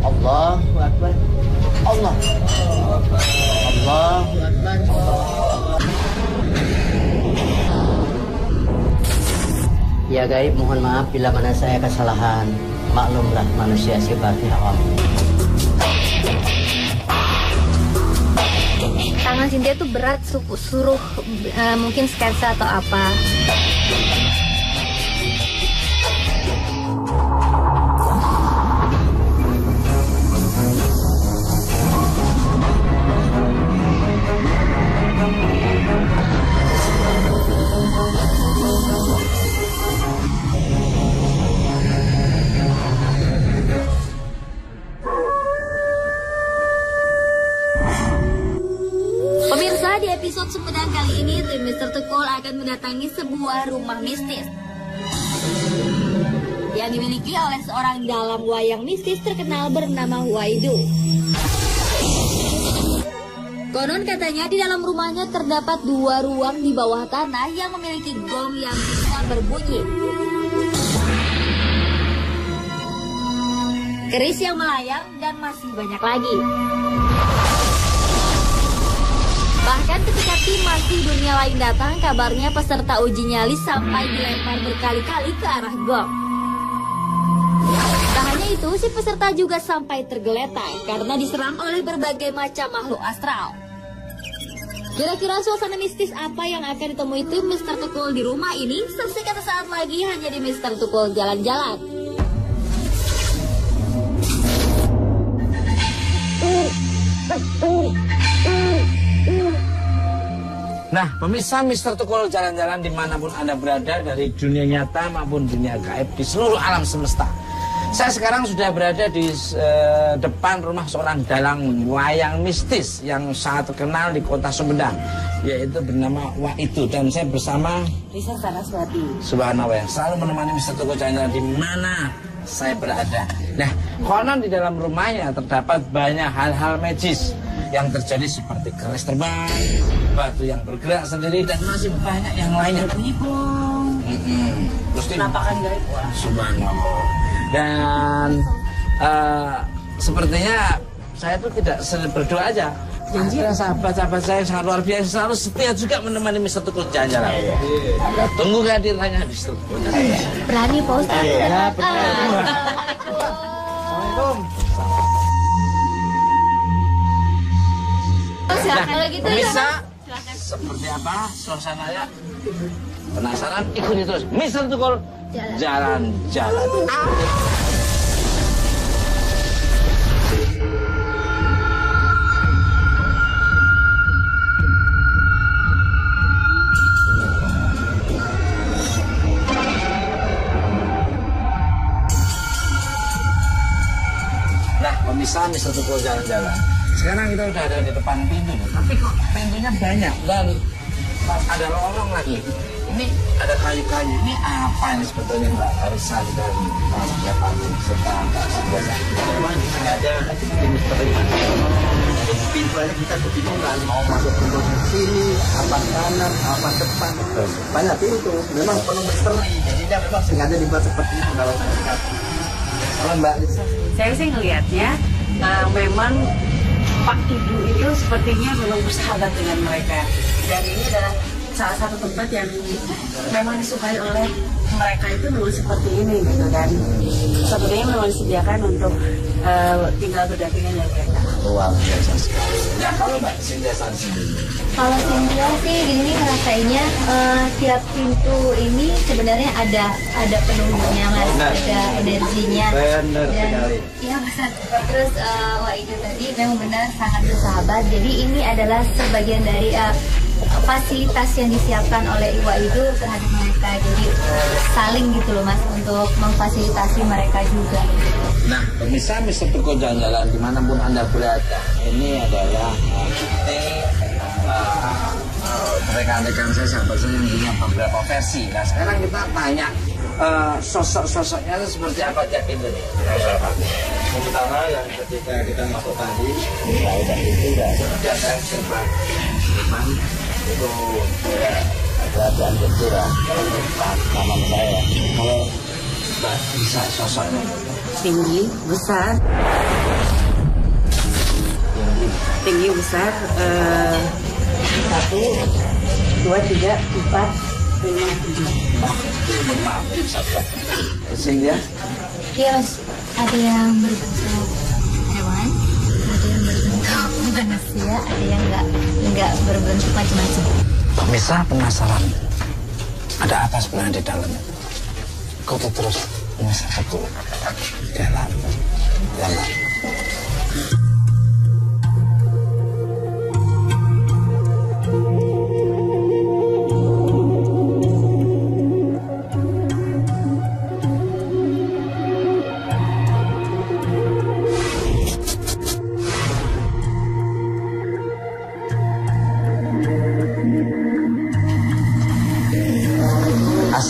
Allahu Akbar. Allah. Allahu Akbar. Ya gaib, mohon maaf bila mana saya kesalahan. Maklumlah manusia sifatnya awam. Tangan Cynthia tuh berat, suruh mungkin sketsa atau apa. Pemirsa, di episode Sumedang kali ini, tim Mr. Tukul akan mendatangi sebuah rumah mistis yang dimiliki oleh seorang dalang wayang mistis terkenal bernama Waidu. Konon katanya di dalam rumahnya terdapat 2 ruang di bawah tanah yang memiliki gong yang bisa berbunyi, keris yang melayang, dan masih banyak lagi. Bahkan ketika tim masih dunia lain datang, kabarnya peserta uji nyali sampai dilempar berkali-kali ke arah gong. Tak hanya itu, si peserta juga sampai tergeletak karena diserang oleh berbagai macam makhluk astral. Kira-kira suasana mistis apa yang akan ditemui tim Mr. Tukul di rumah ini? Saksikan sesaat lagi hanya di Mr. Tukul Jalan-Jalan. Nah, pemirsa Mr. Tukul Jalan-Jalan dimanapun Anda berada, dari dunia nyata maupun dunia gaib di seluruh alam semesta. Saya sekarang sudah berada di depan rumah seorang dalang wayang mistis yang sangat terkenal di kota Sumedang, yaitu bernama Waidu. Dan saya bersama Risa Saraswati. Subhanallah, yang selalu menemani Mr. Tukul Jalan-Jalan di mana saya berada. Nah, konon di dalam rumahnya terdapat banyak hal-hal magis yang terjadi seperti keris terbang, batu yang bergerak sendiri, dan masih banyak yang lainnya. Terus Penampakan gaib. Subhanallah. Dan sepertinya saya tuh tidak berdoa aja. Janji sahabat-sahabat saya yang sangat luar biasa, selalu setia juga menemani Mr. Tukul Jalan-Jalan. Tunggu kehadirannya di Mr. Tukul Jalan-Jalan. Berani Pak Ustaz? Ya, betul. Assalamualaikum. Nah, kalau gitu bisa seperti apa suasananya? Penasaran? Ikuti terus Mr. Tukul Jalan-Jalan. Nah, pemirsa Mr. Tukul Jalan-Jalan. Sekarang kita udah ada di depan pintu, tapi kok pintunya banyak dan ada lorong lagi. Ini ada kayu-kayu. Ini apa ini sebetulnya, Mbak Arisa dan Mas Japani serta Mbak Sanggasa? Memang ada misteri. Pintu aja kita kebingungan mau masuk pintu sini, apa kanan, apa depan. Banyak pintu. Memang penuh misteri. Jadinya memang sengaja dibuat seperti itu kalau saya lihat. Kalau Mbak Arisa? Saya sih ngelihatnya memang Pak Ibu itu sepertinya memang bersahabat dengan mereka. Dan ini adalah salah satu tempat yang memang disukai oleh mereka, itu memang seperti ini gitu, dan sepertinya memang disediakan untuk tinggal berdampingan dengan mereka. Luar biasa sekali. Nah, kalau Mbak Cynthia sendiri? Kalau Cynthia sih gini ngerasainnya tiap pintu ini sebenarnya ada penunggunya Mas, ada energinya. Benar Dan sekali. iya Mas. Terus Waidu tadi memang benar sangat bersahabat. Jadi ini adalah sebagian dari fasilitas yang disiapkan oleh Waidu terhadap mereka. Jadi saling gitu loh Mas, untuk memfasilitasi mereka juga. Nah, pemirsa Mr. Tukul Jalan-Jalan dimanapun Anda berada, ini adalah rekan-rekan saya, sahabat saya yang punya beberapa versi. Nah, sekarang kita tanya sosok-sosoknya seperti apa Cak Pintu nih? Yang pertama yang ketika kita masuk tadi, itu udah saya gerbang depan itu kerajaan Jepura nama saya. Kalau Bisa sosoknya. Tinggi, besar. Tinggi, besar. 1, 2, 3, 4, 5, 7. Sing ya? Iya Mas, ada yang berbentuk hewan, ada yang berbentuk manusia, ada yang nggak berbentuk macam-macam. Pemirsa penasaran, ada apa sebenarnya di dalamnya? Ikuti terus pemirsa betul. Jalan.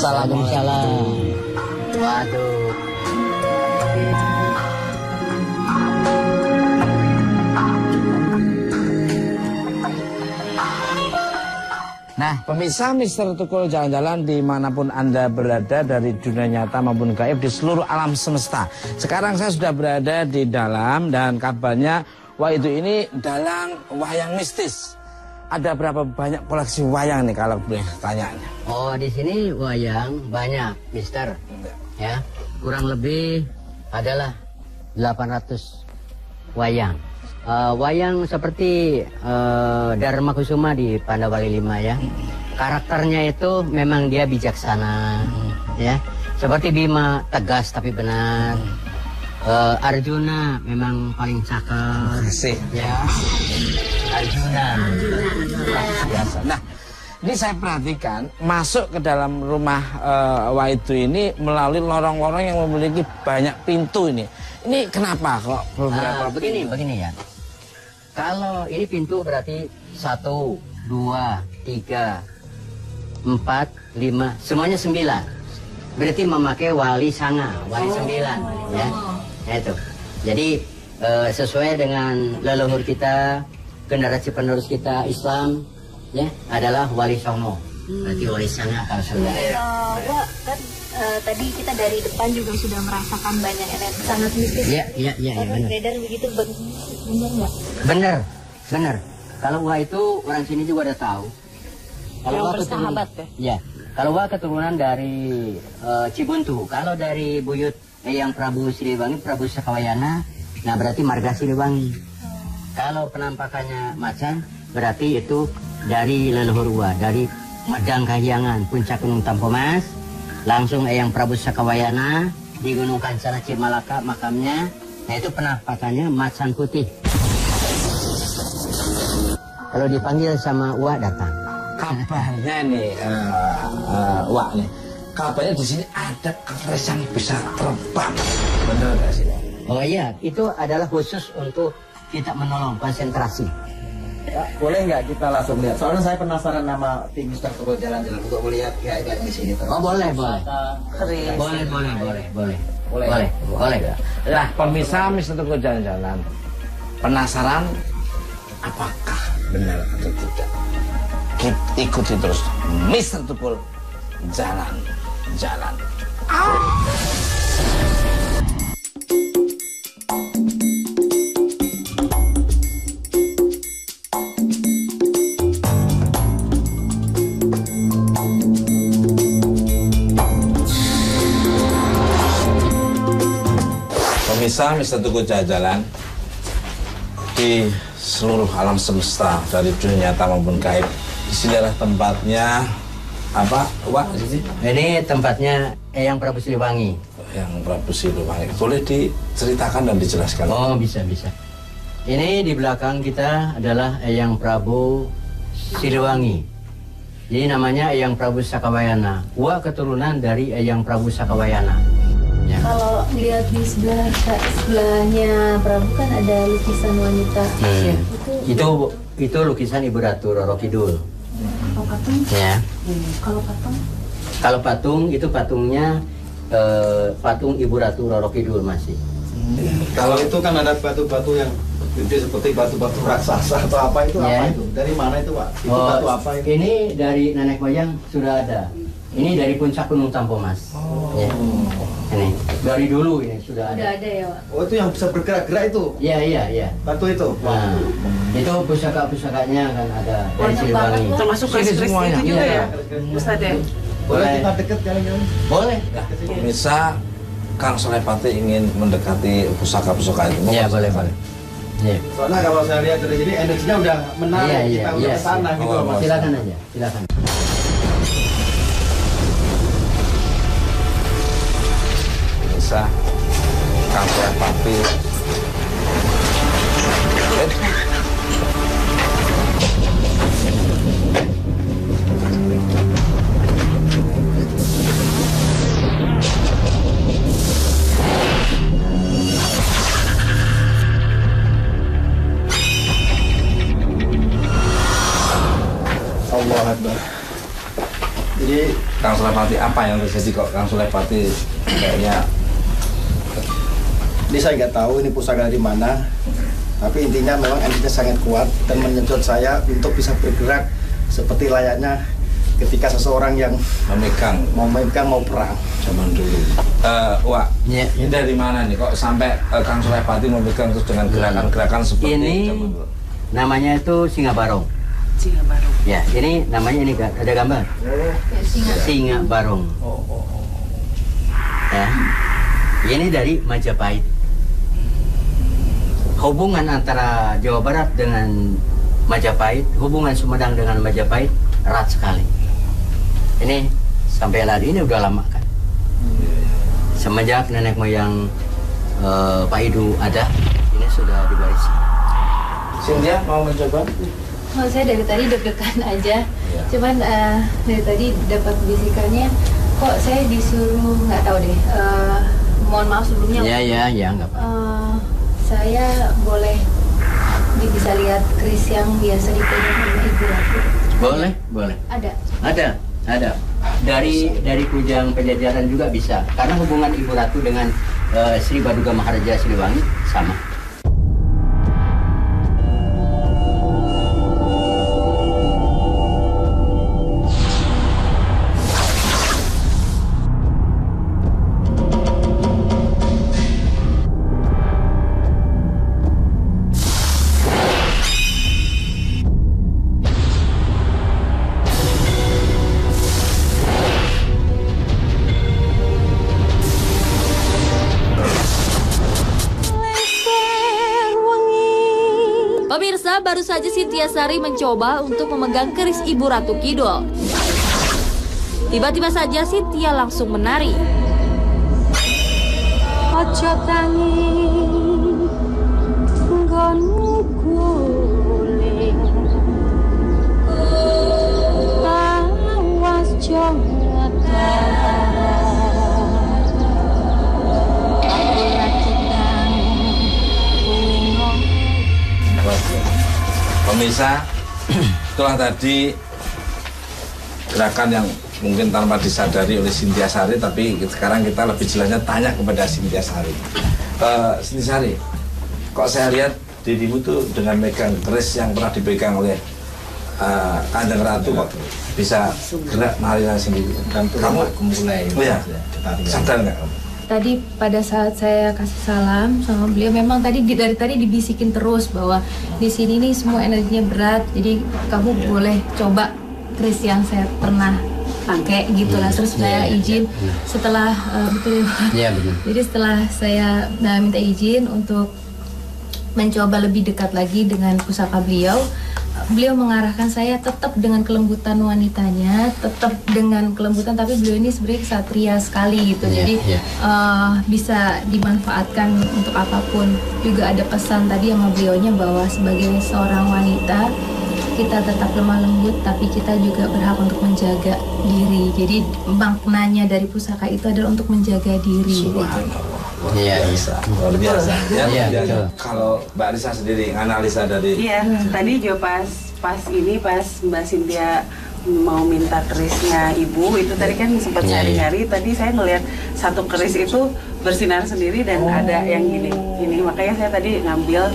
Waalaikumsalam. Waduh. Nah, pemirsa Mister Tukul jalan-jalan dimanapun Anda berada dari dunia nyata maupun gaib di seluruh alam semesta. Sekarang saya sudah berada di dalam dan kabarnya itu ini dalang wayang mistis. Ada berapa banyak koleksi wayang nih kalau boleh tanya? Oh, di sini wayang banyak, Mister. Ya, kurang lebih adalah 800 wayang. Wayang seperti Dharma Kusuma di Pandawali 5 ya. Karakternya itu memang dia bijaksana, ya. Seperti Bima tegas tapi benar. Arjuna memang paling cakep. Ya. Arjuna. Biasa. Nah, ini saya perhatikan masuk ke dalam rumah Waidu ini melalui lorong-lorong yang memiliki banyak pintu ini. Ini kenapa kok beberapa? Begini ya. Kalau ini pintu berarti 1, 2, 3, 4, 5, semuanya 9. Berarti memakai wali sanga, wali 9 ya. Itu. Jadi sesuai dengan leluhur kita, generasi penerus kita Islam ya adalah wali songo. Berarti wali sanga kalau sudah. Wah, kan tadi kita dari depan juga sudah merasakan banyak energi sangat mistis. Iya, benar. Beredar begitu benar nggak? Benar. Kalau Wah itu orang sini juga udah tahu. Kalau Yang Wah bersahabat ya? Iya. Kalau Wah keturunan dari Cibuntu. Kalau dari buyut yang Prabu Siliwangi, Prabu Sakawayana, nah berarti marga Siliwangi. Kalau penampakannya macan, berarti itu dari leluhur Wah, dari Medang Kahyangan, puncak Gunung Tampomas, langsung Eyang Prabu Sakawayana di Gunung Kancana Cimalaka makamnya. Nah itu penampakannya macan putih. Kalau dipanggil sama Wah datang. Kabarnya nih, Wak nih. Kabarnya di sini ada keris yang bisa terbang. Benar nggak sih? Oh iya, itu adalah khusus untuk kita menolong konsentrasi. Ya, boleh nggak kita langsung lihat? Soalnya saya penasaran nama tim Mister Tukul jalan-jalan untuk melihat gaib di sini. Oh boleh. Keris. Boleh. Lah, pemirsa Mister Tukul jalan-jalan. Penasaran apakah benar atau tidak? Kita ikuti terus Mister Tukul jalan-jalan. Pemirsa Mister Tukul jalan-jalan di seluruh alam semesta dari dunia nyata maupun gaib. Di sini adalah tempatnya apa? Wah, di sini. Ini tempatnya Eyang Prabu Siliwangi. Yang Prabu Siliwangi. Boleh diceritakan dan dijelaskan? Oh bisa. Ini di belakang kita adalah Eyang Prabu Siliwangi. Jadi namanya Eyang Prabu Sakawayana. Wah keturunan dari Eyang Prabu Sakawayana. Ya. Kalau lihat di sebelahnya Prabu kan ada lukisan wanita. Ya, Itu lukisan Ibu Ratu Roro Kidul. Kalau patung? Ya. Kalau patung? Kalau patung itu patungnya patung Ibu Ratu Roro Kidul masih. Kalau itu kan ada batu-batu yang gede seperti batu-batu raksasa atau apa itu Ya. apa itu? Dari mana itu Pak? Itu Oh, batu apa itu? ini dari nenek moyang sudah ada. Ini dari puncak Gunung Tampo Mas. Ya. Ini dari dulu ini sudah Udah ada. ada ya, Pak. Oh itu yang bisa bergerak-gerak itu? Iya. Batu itu? Nah, itu pusaka-pusakanya kan ada dari Banyak Siliwangi. banget, Termasuk Sini keris semuanya. itu juga Iya. ya, Ustadz ya? Boleh Boleh. kita deket jalan-jalan? Boleh. Bisa Kang Sulepati ingin mendekati pusaka-pusaka itu. Iya, boleh. Iya. Soalnya kalau saya lihat dari sini energinya udah menarik Iya, kita udah iya, ke sana iya. gitu loh, Mas. Silakan aja, silakan. Bisa Kang Sulepati. Allah Akbar. Jadi Kang Sulepati, apa yang terjadi kok Kang Sulepati kayaknya ini saya nggak tahu ini pusaka dari mana, tapi intinya memang energinya sangat kuat dan menyedot saya untuk bisa bergerak seperti layaknya ketika seseorang yang memegang mau memegang mau perang. zaman dulu? Wak, Iya. ini dari mana nih kok sampai Kang Sulepati memegang terus dengan gerakan-gerakan seperti Ini zaman dulu? namanya itu Singa Barong. Singa baru. Ya, ini namanya ini ada gambar. Ya, singa. Singa Barong. Ya. Ini dari Majapahit. Hubungan antara Jawa Barat dengan Majapahit, hubungan Sumedang dengan Majapahit erat sekali. Ini sampai hari ini udah lama kan. Semenjak nenek moyang Pak Idu ada, ini sudah diwarisi. Cynthia mau mencoba? Oh, saya dari tadi deg-degan aja. Cuman dari tadi dapat bisikannya, kok saya disuruh nggak tahu deh. Mohon maaf sebelumnya. Ya, nggak apa. Saya boleh bisa lihat keris yang biasa dipegang sama Ibu Ratu. Boleh. Ada. Ada. Dari Kujang Pajajaran juga bisa. Karena hubungan Ibu Ratu dengan Sri Baduga Maharaja Siliwangi sama. Pemirsa, baru saja Cynthia Sari mencoba untuk memegang keris Ibu Ratu Kidul. Tiba-tiba saja Cynthia langsung menari. Ojo tangi nggonmu guling awas jongata aku lagi nang kuingong. Pemirsa, itulah tadi gerakan yang mungkin tanpa disadari oleh Cynthia Sari, tapi sekarang kita lebih jelasnya tanya kepada Cynthia Sari. Cynthia Sari, kok saya lihat dirimu tuh dengan megang keris yang pernah dipegang oleh Kanjeng Ratu kok bisa gerak menari sendiri. Kamu mulai. Oh ya, sadar nggak kamu? Tadi pada saat saya kasih salam sama beliau, memang tadi dari tadi dibisikin terus bahwa di sini nih semua energinya berat, jadi kamu boleh coba keris yang saya pernah pakai gitulah. Terus saya izin setelah betul. Iya, benar. Jadi setelah saya minta izin untuk mencoba lebih dekat lagi dengan pusaka beliau, beliau mengarahkan saya tetap dengan kelembutan wanitanya, tetap dengan kelembutan, tapi beliau ini sebenarnya ksatria sekali gitu. Iya, Jadi iya. bisa dimanfaatkan untuk apapun. Juga ada pesan tadi sama beliaunya bahwa sebagai seorang wanita kita tetap lemah lembut, tapi kita juga berhak untuk menjaga diri. Jadi maknanya dari pusaka itu adalah untuk menjaga diri. Iya, Luar biasa. Ya, Iya, luar biasa. betul. Kalau Mbak Risa sendiri analisa dari Iya, tadi juga pas Mbak Cynthia mau minta kerisnya ibu itu tadi kan sempat nyari-nyari. Tadi saya ngelihat satu keris itu bersinar sendiri dan ada yang gini, makanya saya tadi ngambil.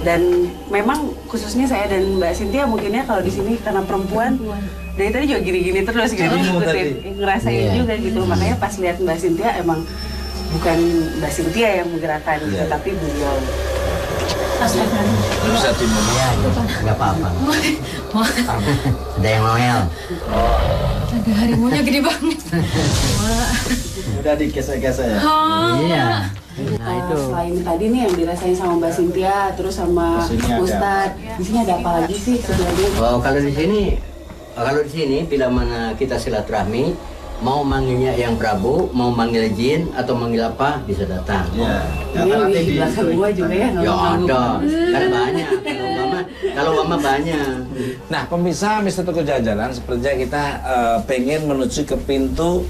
Dan memang khususnya saya dan Mbak Cynthia mungkinnya kalau di sini karena perempuan dari tadi juga gini-gini terus gitu, ngerasain juga gitu. Makanya pas lihat Mbak Cynthia emang bukan Mbak Cynthia yang menggerakkan, tapi beliau. Bisa dimulai. Ya, nggak apa-apa. Ada yang Noel. Ada harimaunya gede banget. Udah digesek-gesek ya? Iya. Nah itu. Selain tadi nih yang dirasain sama Mbak Cynthia, terus sama Ustadz, di sini ada apa lagi sih sebenarnya? Oh, kalau di sini bila mana kita silaturahmi, mau manggilnya yang Prabu, mau manggil jin atau manggil apa bisa datang. Iya. Ini di belakang gua juga ya. Ya ada, kan banyak. Kalau mama banyak. Nah, pemirsa Mister Tukul Jalan-Jalan, sepertinya kita pengen menuju ke pintu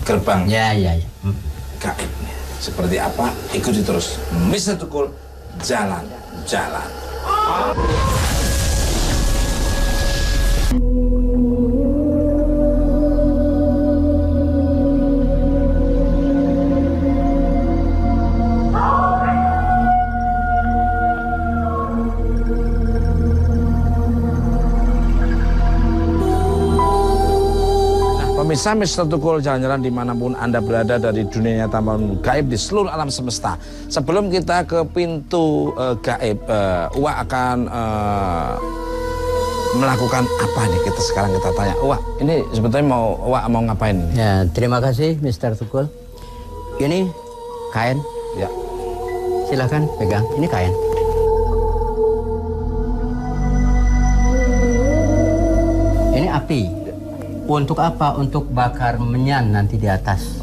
gerbang. Ya. Gaib. Seperti apa? Ikuti terus Mister Tukul Jalan-Jalan. Pemirsa Mister Tukul Jalan-Jalan dimanapun Anda berada dari dunia nyata maupun gaib di seluruh alam semesta. Sebelum kita ke pintu gaib, Uwa akan melakukan apa nih? Sekarang kita tanya, Uwa, ini sebetulnya Uwa mau ngapain? Ya, terima kasih Mister Tukul. Ini kain. Ya. Silahkan pegang. Ini kain. Ini api. Untuk apa? Untuk bakar menyan nanti di atas.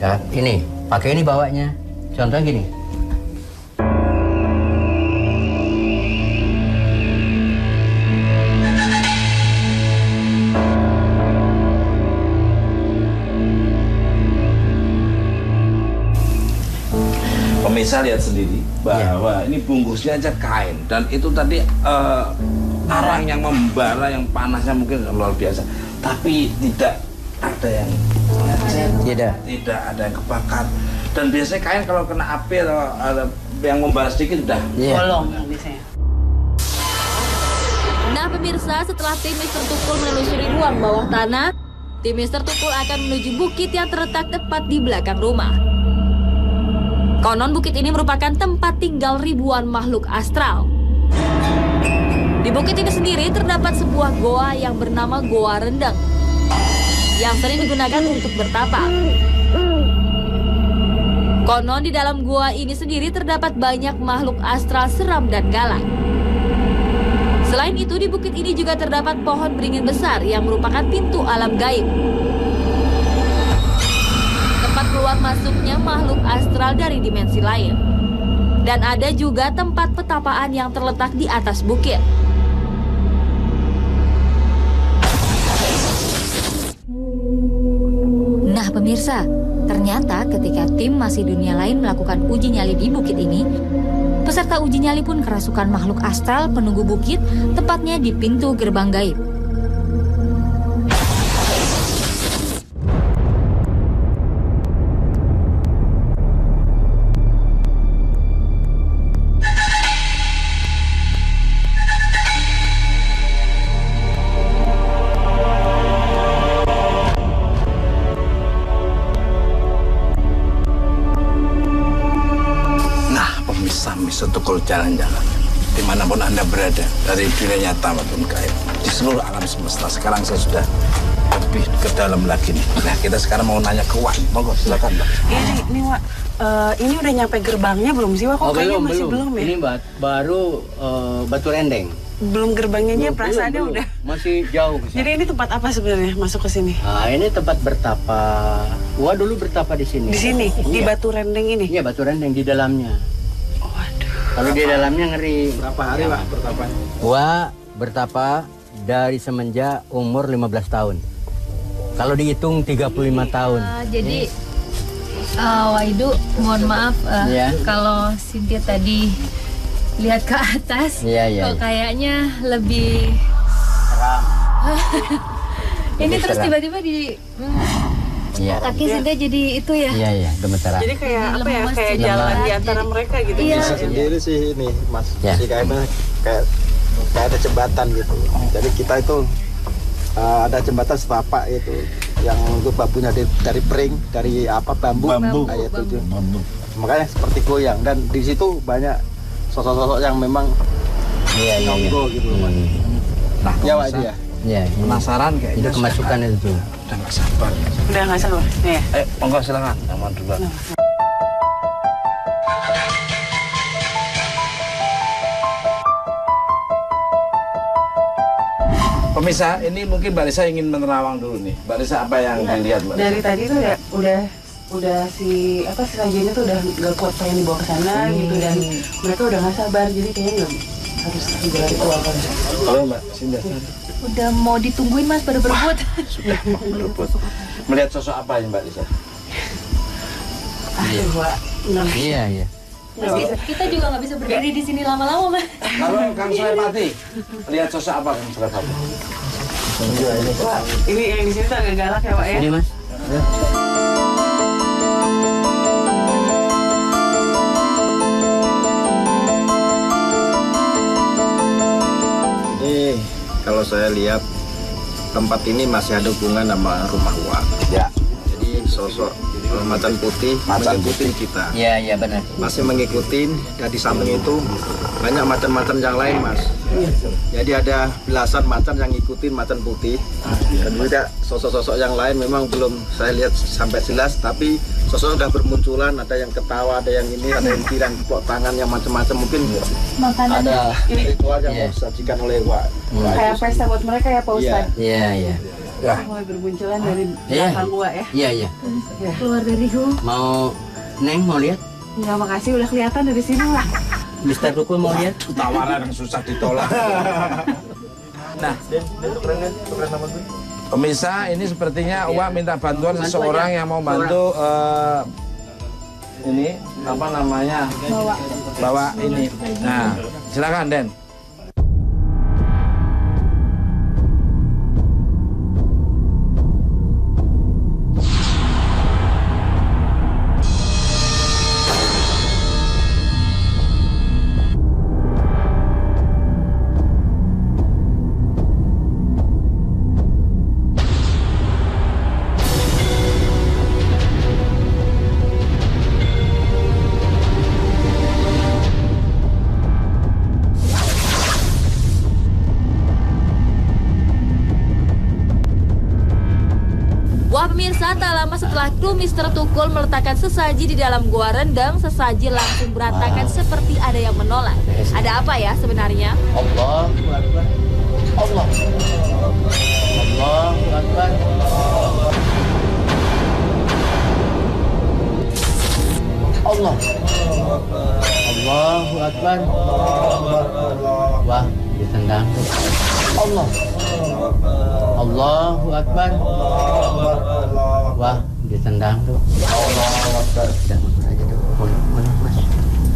Ya, ini pakai ini bawanya. Contohnya gini. Pemirsa lihat sendiri bahwa ini bungkusnya aja kain dan itu tadi arang yang membara, yang panasnya mungkin luar biasa, tapi tidak ada yang tidak ada yang kebakar. Dan biasanya kain kalau kena api atau ada yang membara sedikit udah bolong biasanya. Nah pemirsa, setelah tim Mister Tukul menelusuri ruang bawah tanah, tim Mister Tukul akan menuju bukit yang terletak tepat di belakang rumah. Konon bukit ini merupakan tempat tinggal ribuan makhluk astral. Di bukit ini sendiri terdapat sebuah goa yang bernama Goa Rendang, yang sering digunakan untuk bertapa. Konon di dalam goa ini sendiri terdapat banyak makhluk astral seram dan galak. Selain itu, di bukit ini juga terdapat pohon beringin besar yang merupakan pintu alam gaib. Tempat keluar masuknya makhluk astral dari dimensi lain. Dan ada juga tempat petapaan yang terletak di atas bukit. Nah pemirsa, ternyata ketika tim masih dunia lain melakukan uji nyali di bukit ini, peserta uji nyali pun kerasukan makhluk astral penunggu bukit, tepatnya di pintu gerbang gaib. Mister Tukul Jalan-Jalan dimanapun Anda berada dari dunia nyata maupun gaib di seluruh alam semesta. Sekarang saya sudah lebih ke dalam lagi nih. Nah, kita sekarang mau nanya ke Wak. Monggo silakan, Mbak. Ini Wak, ini udah nyampe gerbangnya belum sih Wak? Kok kayaknya masih belum ya? Ini baru Batu Rendeng. Belum gerbangnya aja, perasaannya belum. udah. Masih jauh. Jadi ini tempat apa sebenarnya masuk ke sini? Nah, ini tempat bertapa. Wah dulu bertapa di sini. Di sini, di Iya. Batu Rendeng ini. Iya, Batu Rendeng di dalamnya. Kalau di dalamnya ngeri. Berapa hari Pak bertapanya? Wah bertapa dari semenjak umur 15 tahun. Kalau dihitung 35 tahun. Jadi Waidu, mohon maaf Iya. kalau Cynthia tadi lihat ke atas, Iya. kok kayaknya lebih Ini terus serang. tiba-tiba di Iya. kaki Sinta jadi itu ya. Iya, iya, gemeteran. Jadi kayak apa ya, Lemes, kayak jadi jalan berat, di antara jadi- mereka gitu. Iya. Bisa sendiri sih ini Mas. Ya. Si KM kayak ada jembatan gitu. Jadi kita itu ada jembatan setapak itu yang untuk bambunya dari pring, dari apa bambu. Kayak itu. Makanya seperti goyang dan di situ banyak sosok-sosok yang memang Iya, iya, iya. nyonggo gitu Mas. Nah, Ya Pak pemirsa, dia. Iya, penasaran itu kayaknya. kemasukan itu tuh. Udah nggak sabar. Udah nggak sabar. Nih ya. Ayo, monggo silakan. Yang mau duluan. Pemirsa, ini mungkin Mbak Lisa ingin menerawang dulu nih. Mbak Lisa, apa yang dilihat Mbak Lisa? Dari tadi tuh ya udah si sajiannya tuh udah nggak kuat pengen dibawa ke sana gitu, dan mereka udah nggak sabar, jadi kayaknya nggak harus segera dikeluarkan. Kalau Mbak Sinda Udah mau ditungguin Mas pada berebut. sudah berebut. Melihat sosok apa ini Mbak Lisa? Iya, iya. Kita juga nggak bisa berdiri di sini lama-lama Mas. Kalau Kang Sulepati, lihat sosok apa Kang Sulepati? Wah, ini yang di sini tuh agak galak ya Pak ya. Ini Mas. Ini kalau saya lihat tempat ini masih ada hubungan sama rumah Wak. Ya. Jadi sosok macan putih mengikuti kita. Iya, iya benar. Masih mengikuti, dan di samping itu banyak macan-macan yang lain Mas. Jadi ada belasan macan yang ngikutin macan putih. Dan juga sosok-sosok yang lain memang belum saya lihat sampai jelas, tapi sosok sudah bermunculan, ada yang ketawa, ada yang ini, ada yang bilang tepuk tangan yang macam-macam, mungkin Makanan ada ritual yang Iya. mau disajikan oleh Wak. Kayak pesta buat mereka ya Pak Ustadz. Iya, iya. Mulai bermunculan dari Iya. belakang gua ya. Iya, iya. keluar dari rumah. Mau Neng mau lihat? Enggak, makasih udah kelihatan dari sini lah. Mister Tukul mau lihat? Tawaran yang susah ditolak. Nah, pemirsa, ini sepertinya Wak minta bantuan seseorang yang mau bantu ini apa namanya? Bawa ini. Nah, silakan Den. Wah pemirsa, tak lama setelah kru Mister Tukul meletakkan sesaji di dalam gua rendang, sesaji langsung berantakan seperti ada yang menolak. Ada apa ya sebenarnya? Allahu Akbar. Allah. Allahu Akbar. Allah. Allahu Akbar. Wah, ditendang. Allah. Allahu Akbar. Wah, ditendang tuh. Allahu Akbar. Udah, mundur aja tuh. Mundur, Mas.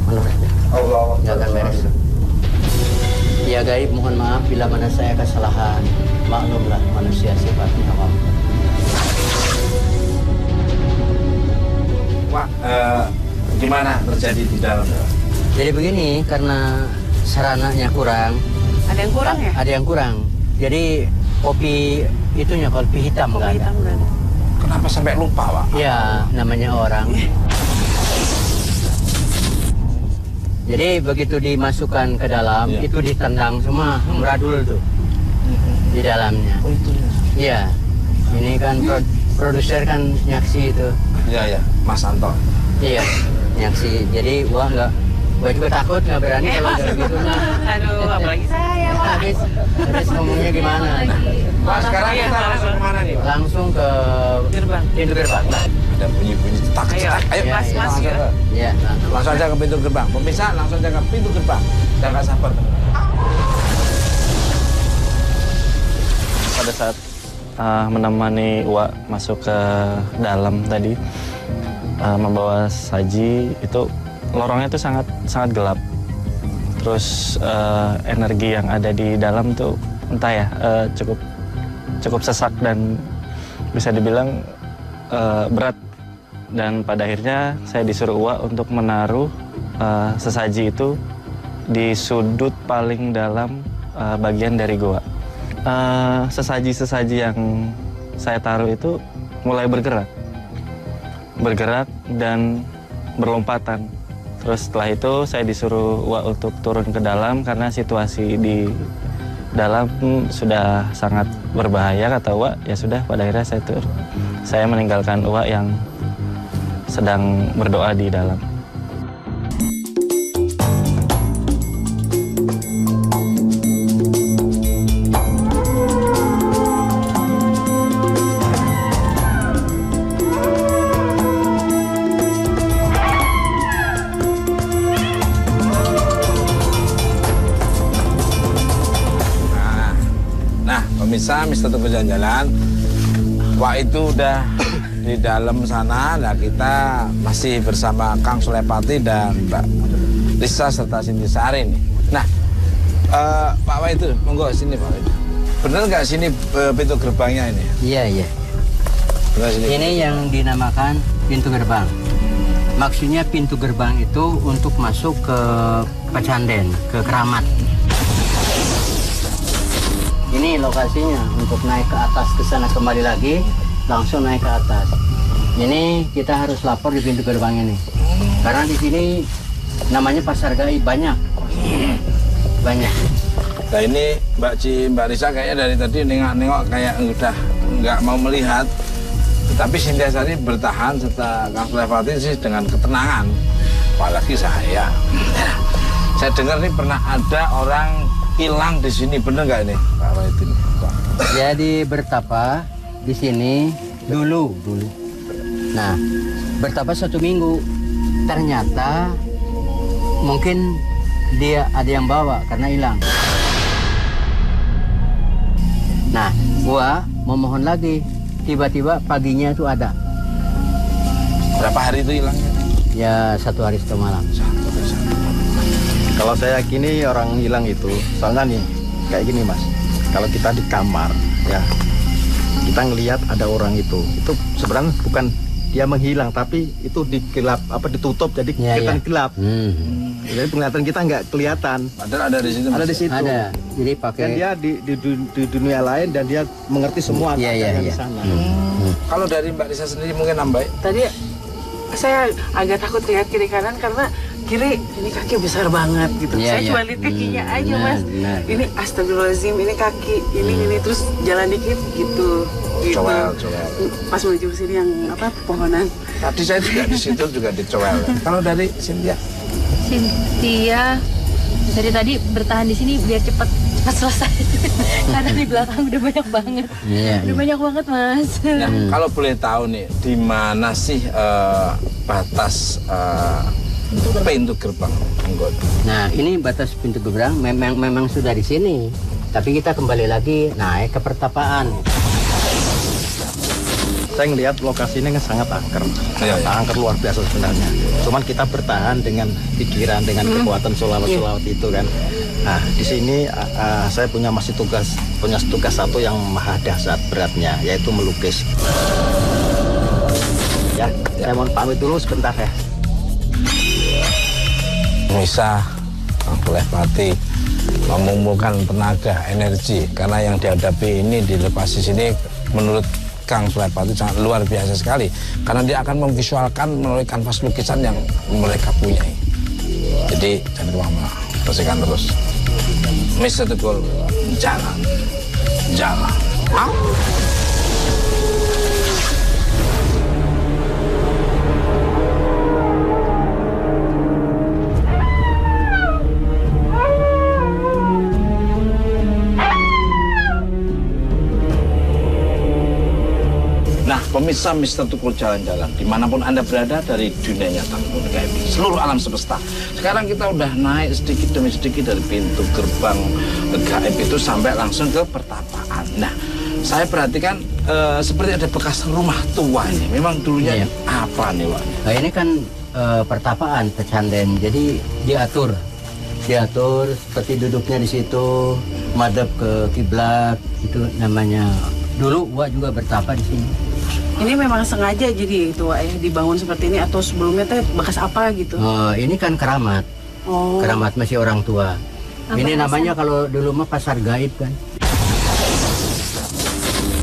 Mundur aja. Nggak akan beres. Ya gaib, mohon maaf bila mana saya kesalahan. Maklumlah manusia sifatnya awam. Wak, gimana terjadi di dalam? Jadi begini, karena sarananya kurang. Ada yang kurang ya? Ada yang kurang. Jadi kopi itunya kopi hitam nggak ada. Hitam nggak ada. Kenapa sampai lupa, Wak? Ya, namanya orang. Jadi begitu dimasukkan ke dalam, Iya. itu ditendang semua, meradul tuh di dalamnya. Oh, itu Iya, ini kan produser kan nyaksi itu. ya. Ya, Mas Anton. Iya, nyaksi. Jadi wah gua juga takut, nggak berani kalau udah gitu mah. Aduh, apalagi saya Pak. Habis ngomongnya gimana? Wah, sekarang kita langsung kemana nih, Wak? Langsung ke Gerbang. pintu gerbang. Ada bunyi-bunyi cetak-cetak. Ayo, Iya, Mas, iya. langsung Iya. ke- Iya, langsung aja ke pintu gerbang. Pemirsa, langsung aja ke pintu gerbang. Jangan sabar. Pada saat menemani Wak masuk ke dalam tadi, membawa saji, itu lorongnya itu sangat gelap. Terus energi yang ada di dalam tuh entah ya, cukup cukup sesak dan bisa dibilang berat. Dan pada akhirnya saya disuruh Uwa untuk menaruh sesaji itu di sudut paling dalam bagian dari goa. Sesaji-sesaji yang saya taruh itu mulai bergerak dan berlompatan. Terus setelah itu saya disuruh Uwa untuk turun ke dalam karena situasi di dalam sudah sangat berbahaya, kata Uwa. Ya sudah, pada akhirnya saya turun. Saya meninggalkan Uwa yang sedang berdoa di dalam. Pemirsa Mister Tukul Jalan-Jalan, Wak itu udah di dalam sana. Nah, kita masih bersama Kang Sulepati dan Mbak Lisa serta Sintisari nih. Nah, Pak Wak itu, monggo sini Pak Wak. Bener nggak sini pintu gerbangnya ini? Iya. Bener sini. Ini yang dinamakan pintu gerbang. Maksudnya pintu gerbang itu untuk masuk ke Pecanden, ke Keramat. Ini lokasinya untuk naik ke atas ke sana kembali lagi, langsung naik ke atas. Ini kita harus lapor di pintu gerbang ini. Karena di sini namanya Pasar Gaib banyak. Nah ini Mbak Risa kayaknya dari tadi nengok-nengok kayak udah nggak mau melihat. Tapi Sintiasari bertahan serta Kang Sulepati sih dengan ketenangan. Apalagi saya. Saya dengar nih pernah ada orang hilang di sini, bener nggak ini Pak Wahidin? Jadi bertapa di sini dulu. Nah, bertapa 1 minggu. Ternyata mungkin dia ada yang bawa karena hilang. Nah, gua memohon lagi. Tiba-tiba paginya itu ada. Berapa hari itu hilangnya? Ya 1 hari 1 malam. Kalau saya yakini orang hilang itu, soalnya nih kayak gini Mas. Kalau kita di kamar, ya kita ngelihat ada orang itu sebenarnya bukan dia menghilang, tapi itu ditutup jadi kelihatan gelap. Jadi penglihatan kita nggak kelihatan. Padahal ada di situ. Ada di situ. Ada. Jadi pakai. Dan dia di dunia lain dan dia mengerti semua di sana. Kalau dari Mbak Risa sendiri mungkin nambah. Tadi saya agak takut lihat kiri kanan karena kiri ini kaki besar banget gitu. Saya cuma lihat kakinya aja Mas. Ini astagfirullahaladzim, ini kaki, ini terus jalan dikit gitu. Cowel. Pas menuju sini yang pohonan. Tadi saya juga di situ juga dicowel. Kalau dari Cynthia dari tadi bertahan di sini biar cepat selesai. Karena di belakang udah banyak banget. Udah banyak banget Mas. Nah, kalau boleh tahu nih, di mana sih batas pintu gerbang anggota? Nah, ini batas pintu gerbang memang sudah di sini. Tapi kita kembali lagi naik ke pertapaan. Saya ngelihat lokasinya sangat angker, angker luar biasa sebenarnya. Cuman kita bertahan dengan pikiran, dengan kekuatan solawat itu kan. Nah, di sini saya punya tugas satu yang maha dahsyat beratnya, yaitu melukis. Ya, saya mohon pamit dulu sebentar ya. Bisa Kang Sulepati mengumpulkan tenaga, energi, karena yang dihadapi ini di lokasi sini menurut Kang Sulepati sangat luar biasa sekali, karena dia akan memvisualkan melalui kanvas lukisan yang mereka punyai. Jadi jangan lupa bersihkan terus. Mister Tukul jalan. Pemirsa Mister Tukul Jalan-Jalan, dimanapun Anda berada dari dunia nyata maupun gaib, seluruh alam semesta. Sekarang kita udah naik sedikit demi sedikit dari pintu gerbang gaib itu sampai langsung ke pertapaan. Nah, saya perhatikan seperti ada bekas rumah tua ini. Memang dulunya apa nih, Wak? Nah, ini kan pertapaan Pecanden, jadi diatur seperti duduknya di situ, madhab ke kiblat, itu namanya dulu Wak juga bertapa di sini. Ini memang sengaja jadi itu Wak ya, dibangun seperti ini atau sebelumnya teh bekas apa gitu? Ini kan keramat. Oh. Keramat masih orang tua. Ini namanya kalau dulu mah pasar gaib kan.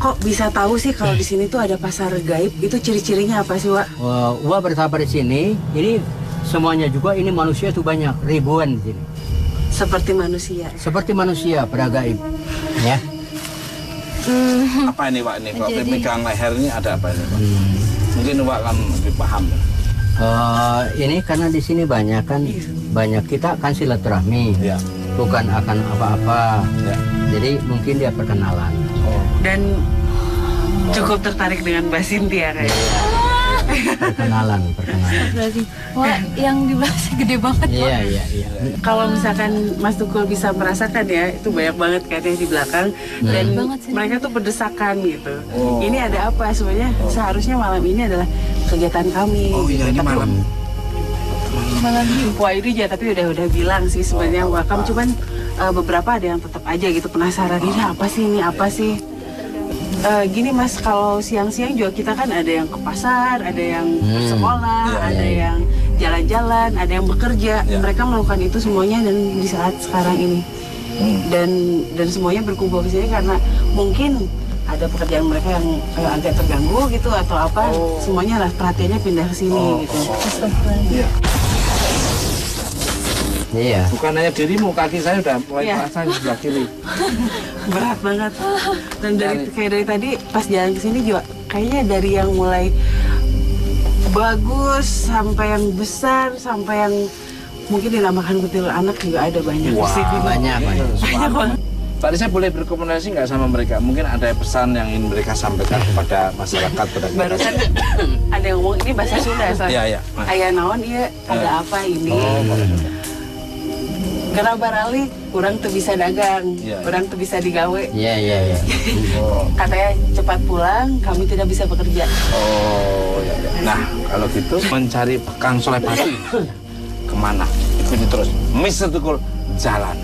Kok bisa tahu sih kalau di sini tuh ada pasar gaib? Itu ciri-cirinya apa sih Wak? Wak bertapa di sini. Ini semuanya juga ini manusia tuh banyak, ribuan di sini. Seperti manusia. Seperti manusia pada gaib. Ya. Apa ini Pak? Ini kalau pemegang leher ini ada apa ini Pak? Mungkin Pak kan lebih paham. Ini karena di sini banyak kita kan silaturahmi, Ya. bukan akan apa-apa. Ya. Jadi mungkin dia perkenalan. Dan cukup tertarik dengan Mbak Cynthia kayaknya. Perkenalan. Wah, yang di belakang gede banget. Iya. Kalau misalkan Mas Tukul bisa merasakan ya, itu banyak banget kayaknya di belakang dan mereka tuh berdesakan gitu. Ini ada apa sebenarnya? Seharusnya malam ini adalah kegiatan kami. Oh iya, ini malam Wah ini aja, tapi udah bilang sih sebenarnya welcome, cuman beberapa ada yang tetap aja gitu penasaran, ini apa sih? Gini Mas, kalau siang-siang juga kita kan ada yang ke pasar, ada yang sekolah, ada yang jalan-jalan, ada yang bekerja. Mereka melakukan itu semuanya dan di saat sekarang ini. Dan semuanya berkumpul ke sini karena mungkin ada pekerjaan mereka yang agak terganggu gitu atau apa. Semuanya lah perhatiannya pindah ke sini gitu. Iya. Bukan hanya dirimu, kaki saya udah mulai terasa di sebelah kiri. Berat banget. Dan dari tadi pas jalan ke sini juga kayaknya dari yang mulai bagus sampai yang besar sampai yang mungkin dinamakan kutil anak juga ada banyak. Banyak banget. Tadi saya boleh berkomunikasi nggak sama mereka? Mungkin ada pesan yang ingin mereka sampaikan kepada masyarakat, pada kita. Barusan ada yang ngomong ini bahasa Sunda. Iya. Ayah naon iya, ada apa ini? Karena barali kurang tuh bisa dagang, kurang tuh bisa digawe. Iya. Katanya cepat pulang, kami tidak bisa bekerja. Iya. Nah, kalau gitu mencari Kang Soleh Pati kemana? Ikuti terus Mr. Tukul jalan.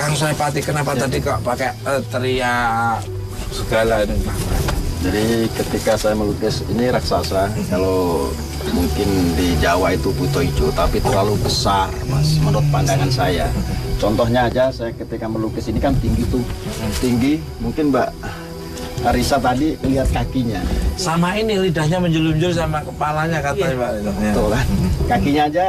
Kang Soleh Pati, kenapa tadi kok pakai teriak segala ini? Jadi ketika saya melukis ini raksasa, kalau mungkin di Jawa itu buto hijau, tapi terlalu besar Mas, menurut pandangan saya. Contohnya aja, saya ketika melukis ini kan tinggi tuh, tinggi. Mungkin Mbak Arisa tadi lihat kakinya. Sama ini lidahnya menjelunjul sama kepalanya katanya Pak. Betul kan? Kakinya aja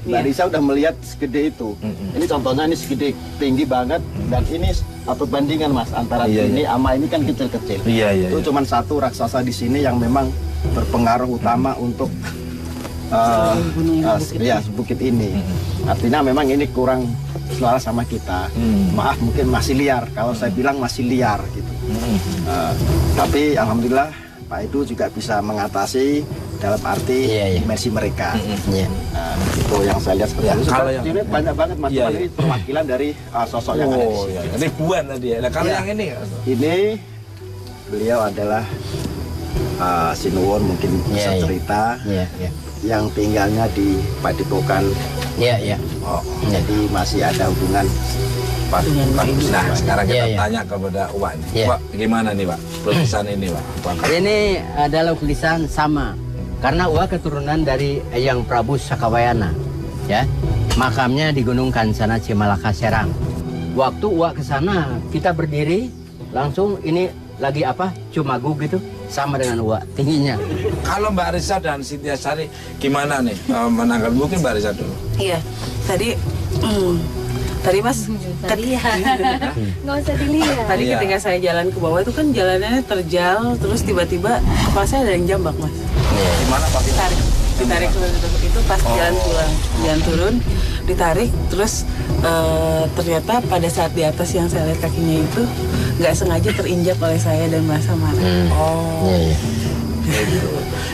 Mbak Risa udah melihat segede itu. Ini contohnya ini segede, tinggi banget, dan ini atau bandingan Mas antara ini sama ini kan kecil-kecil. Itu cuma satu raksasa di sini yang memang berpengaruh utama untuk bukit ini. Artinya memang ini kurang selaras sama kita. Maaf mungkin masih liar. Kalau saya bilang masih liar gitu. Tapi alhamdulillah Pak Edu juga bisa mengatasi dalam arti dimensi mereka. Itu yang saya lihat seperti itu. Kalau yang ini banyak banget Mas, ini perwakilan dari sosok yang ada di sini. Ribuan tadi ya. Nah, kalau yang ini beliau adalah Sinuwun, mungkin bisa cerita yang tinggalnya di Padepokan. Jadi masih ada hubungan. Nah, sekarang kita tanya kepada Uwa nih. Pak, gimana nih Pak? Lukisan ini Pak? Ini adalah lukisan sama Karena Uwa keturunan dari Eyang Prabu Sakawayana, ya. Makamnya di Gunung Kancana Cimalaka Serang. Waktu Uwa ke sana, kita berdiri langsung ini lagi apa? Cumagu gitu, sama dengan Uwa tingginya. Kalau Mbak Risa dan Cynthia Sari gimana nih menanggapi? Mungkin Mbak Risa dulu. Iya, tadi Mas, Tadi ya, nggak usah dilihat. tadi ketika saya jalan ke bawah itu kan jalannya terjal, terus tiba-tiba kepala saya ada yang jambak, Mas. Gimana Pak? Ditarik itu pas jalan pulang, jalan turun, ditarik, terus ternyata pada saat di atas yang saya lihat kakinya itu nggak sengaja terinjak oleh saya dan merasa marah.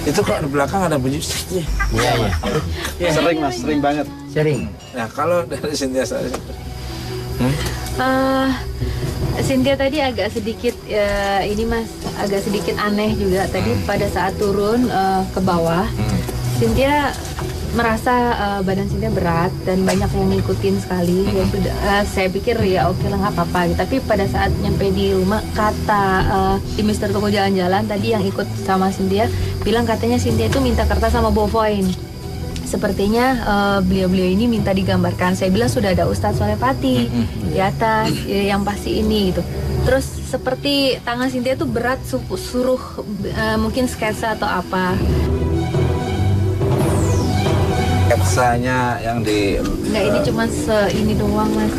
Itu kalau di belakang ada bunyi. Iya. Sering Mas, sering banget. Sering. Nah kalau dari Cynthia Sari, Cynthia tadi agak sedikit ini Mas, agak sedikit aneh juga tadi pada saat turun ke bawah. Cynthia merasa badan Cynthia berat dan banyak yang ngikutin sekali. Ya sudah, saya pikir ya oke lah nggak apa-apa. Tapi pada saat nyampe di rumah, kata di Mister Toko Jalan-Jalan tadi yang ikut sama Cynthia bilang katanya Cynthia itu minta kertas sama ballpoint. Sepertinya beliau-beliau ini minta digambarkan. Saya bilang sudah ada Ustadz Solepati di atas, yang pasti ini gitu. Terus seperti tangan Cynthia itu berat, suruh mungkin sketsa atau apa. sketsanya yang di... Enggak, ini cuma ini doang Mas.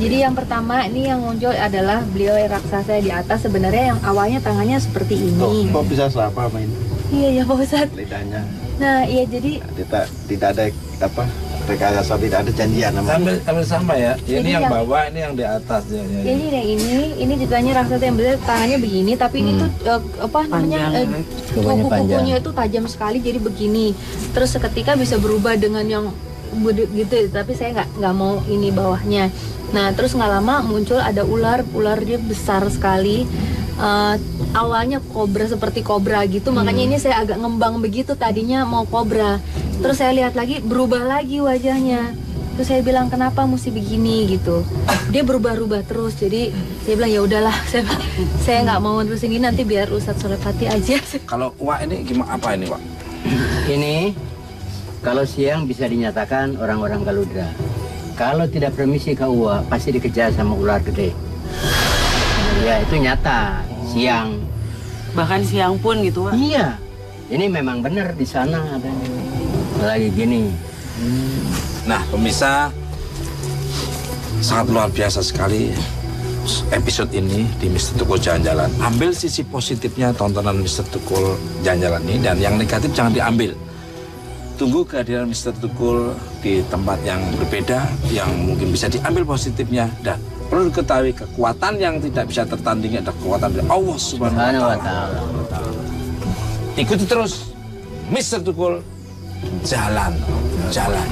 Jadi yang pertama ini yang muncul adalah beliau raksasa di atas. Sebenarnya yang awalnya tangannya seperti ini. Kok bisa apa main? Iya ya Pak Ustadz. Lidahnya. Nah iya jadi tidak ada apa rekayasa, tidak ada janjian. Ambil sama ya. Ini yang bawah, ini yang di atas ya. Ini yang ini jutanya raksasa yang benar tangannya begini, tapi ini tuh apa namanya kuku-kukunya itu tajam sekali jadi begini. Terus seketika bisa berubah dengan yang gitu, tapi saya nggak mau ini bawahnya. Nah terus nggak lama muncul ada ular dia besar sekali. Awalnya kobra seperti kobra gitu, makanya ini saya agak ngembang begitu, tadinya mau kobra. Terus saya lihat lagi berubah lagi wajahnya. Terus saya bilang kenapa mesti begini gitu. Dia berubah-ubah terus. Jadi saya bilang ya udahlah, saya nggak mau terus ini, nanti biar Ustadz Solepati aja. Kalau Wak ini gimana, apa ini Wak? Ini kalau siang bisa dinyatakan orang-orang Galudra. Kalau tidak permisi ke Uwa pasti dikejar sama ular gede. Ya itu nyata siang. Bahkan siang pun gitu Wak? Iya. Ini memang benar di sana ada lagi gini. Nah pemirsa, sangat luar biasa sekali episode ini di Mister Tukul Jalan-Jalan. Ambil sisi positifnya tontonan Mister Tukul Jalan-Jalan ini, dan yang negatif jangan diambil. Tunggu kehadiran Mister Tukul di tempat yang berbeda, yang mungkin bisa diambil positifnya. Dan perlu diketahui, kekuatan yang tidak bisa tertandingi adalah kekuatan dari Allah Subhanahu wa Ta'ala. Ikuti terus Mister Tukul Jalan-Jalan.